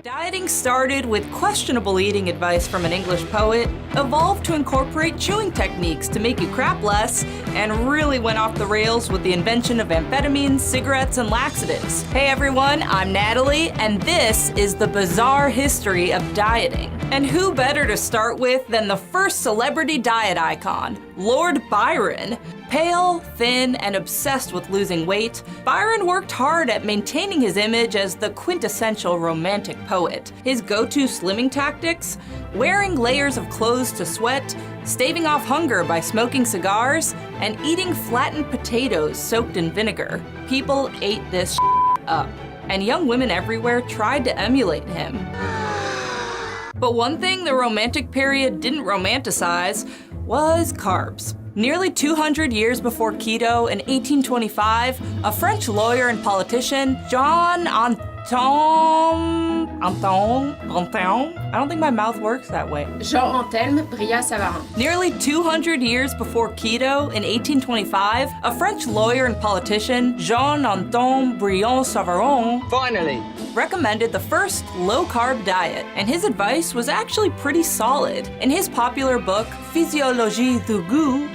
Dieting started with questionable eating advice from an English poet, evolved to incorporate chewing techniques to make you crap less, and really went off the rails with the invention of amphetamines, cigarettes, and laxatives. Hey everyone, I'm Natalie, and this is the bizarre history of dieting. And who better to start with than the first celebrity diet icon, Lord Byron? Pale, thin, and obsessed with losing weight, Byron worked hard at maintaining his image as the quintessential romantic poet. His go-to slimming tactics? Wearing layers of clothes to sweat, staving off hunger by smoking cigars, and eating flattened potatoes soaked in vinegar. People ate this up, and young women everywhere tried to emulate him. But one thing the Romantic period didn't romanticize was carbs. Nearly 200 years before keto, in 1825, a French lawyer and politician, I don't think my mouth works that way. Jean-Antelme Brillat-Savarin. Nearly 200 years before keto, in 1825, a French lawyer and politician, Jean-Antelme Brillat-Savarin, finally recommended the first low-carb diet, and his advice was actually pretty solid. In his popular book, Physiologie du goût,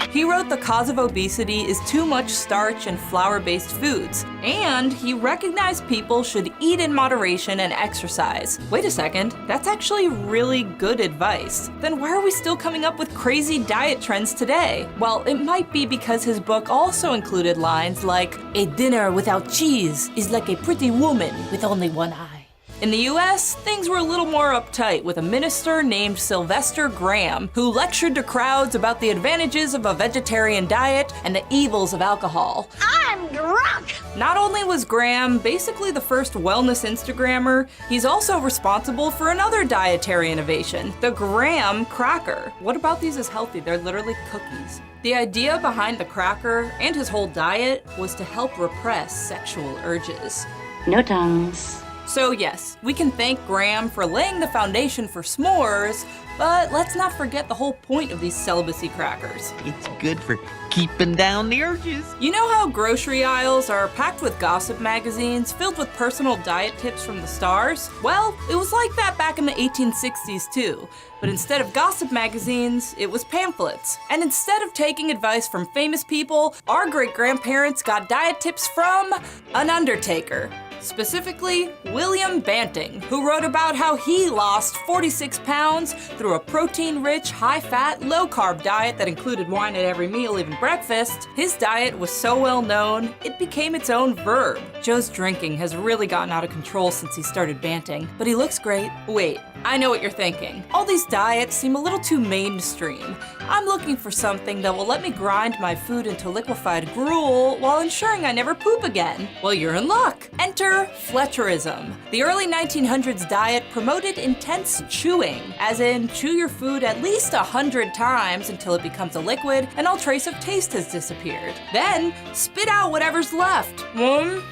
he wrote the cause of obesity is too much starch and flour-based foods, and he recognized people should eat in moderation and exercise. Wait a second, that's actually really good advice. Then why are we still coming up with crazy diet trends today? Well, it might be because his book also included lines like, "A dinner without cheese is like a pretty woman with only one eye." In the US, things were a little more uptight with a minister named Sylvester Graham, who lectured to crowds about the advantages of a vegetarian diet and the evils of alcohol. I'm drunk! Not only was Graham basically the first wellness Instagrammer, he's also responsible for another dietary innovation, the graham cracker. What about these is healthy? They're literally cookies. The idea behind the cracker and his whole diet was to help repress sexual urges. No tongues. So yes, we can thank Graham for laying the foundation for s'mores, but let's not forget the whole point of these celibacy crackers. it's good for keeping down the urges. You know how grocery aisles are packed with gossip magazines filled with personal diet tips from the stars? Well, it was like that back in the 1860s too. But instead of gossip magazines, it was pamphlets. And instead of taking advice from famous people, our great-grandparents got diet tips from an undertaker. Specifically, William Banting, who wrote about how he lost 46 pounds through a protein-rich, high-fat, low-carb diet that included wine at every meal, even breakfast. His diet was so well known, it became its own verb. Joe's drinking has really gotten out of control since he started banting, but he looks great. Wait, I know what you're thinking. All these diets seem a little too mainstream. I'm looking for something that will let me grind my food into liquefied gruel while ensuring I never poop again. Well, you're in luck. Enter Fletcherism. The early 1900s diet promoted intense chewing, as in chew your food at least 100 times until it becomes a liquid and all trace of taste has disappeared. Then, spit out whatever's left. 1,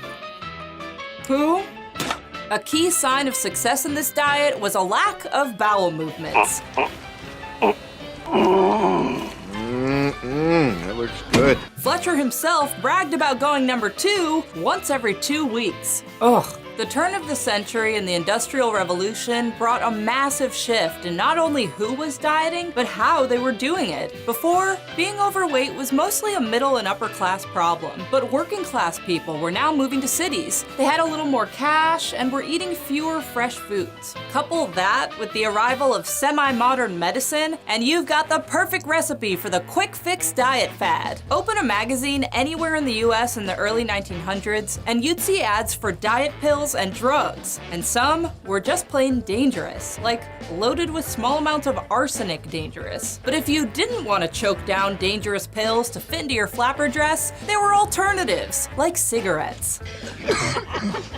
2. A key sign of success in this diet was a lack of bowel movements. That looks good. Fletcher himself bragged about going number 2 once every 2 weeks. Ugh. The turn of the century and the Industrial Revolution brought a massive shift in not only who was dieting, but how they were doing it. Before, being overweight was mostly a middle and upper class problem, but working class people were now moving to cities. They had a little more cash and were eating fewer fresh foods. Couple that with the arrival of semi-modern medicine, and you've got the perfect recipe for the quick fix diet fad. Open a magazine anywhere in the US in the early 1900s, and you'd see ads for diet pills and drugs, and some were just plain dangerous, like loaded with small amounts of arsenic dangerous. But if you didn't want to choke down dangerous pills to fit into your flapper dress, there were alternatives, like cigarettes.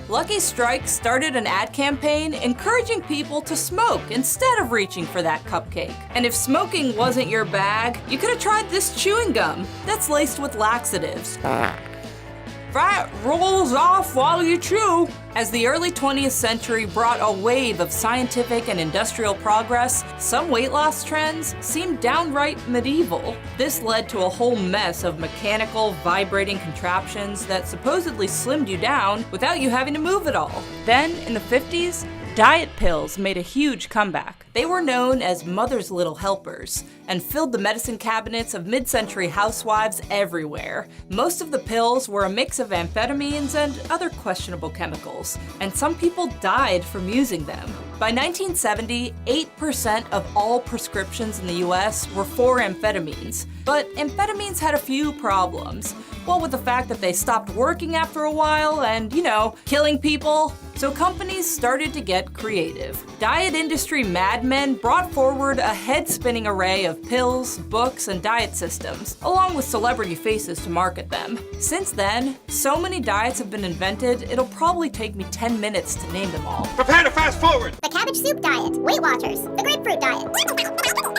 Lucky Strike started an ad campaign encouraging people to smoke instead of reaching for that cupcake. And if smoking wasn't your bag, you could have tried this chewing gum that's laced with laxatives. Fat rolls off while you chew. As the early 20th century brought a wave of scientific and industrial progress, some weight loss trends seemed downright medieval. This led to a whole mess of mechanical, vibrating contraptions that supposedly slimmed you down without you having to move at all. Then, in the 50s, diet pills made a huge comeback. They were known as mother's little helpers and filled the medicine cabinets of mid-century housewives everywhere. Most of the pills were a mix of amphetamines and other questionable chemicals, and some people died from using them. By 1970, 8% of all prescriptions in the US were for amphetamines. But amphetamines had a few problems. Well, with the fact that they stopped working after a while and, killing people. So companies started to get creative. Diet industry madmen brought forward a head-spinning array of pills, books, and diet systems, along with celebrity faces to market them. Since then, so many diets have been invented, it'll probably take me 10 minutes to name them all. Prepare to fast forward! The cabbage soup diet, Weight Watchers, the grapefruit diet.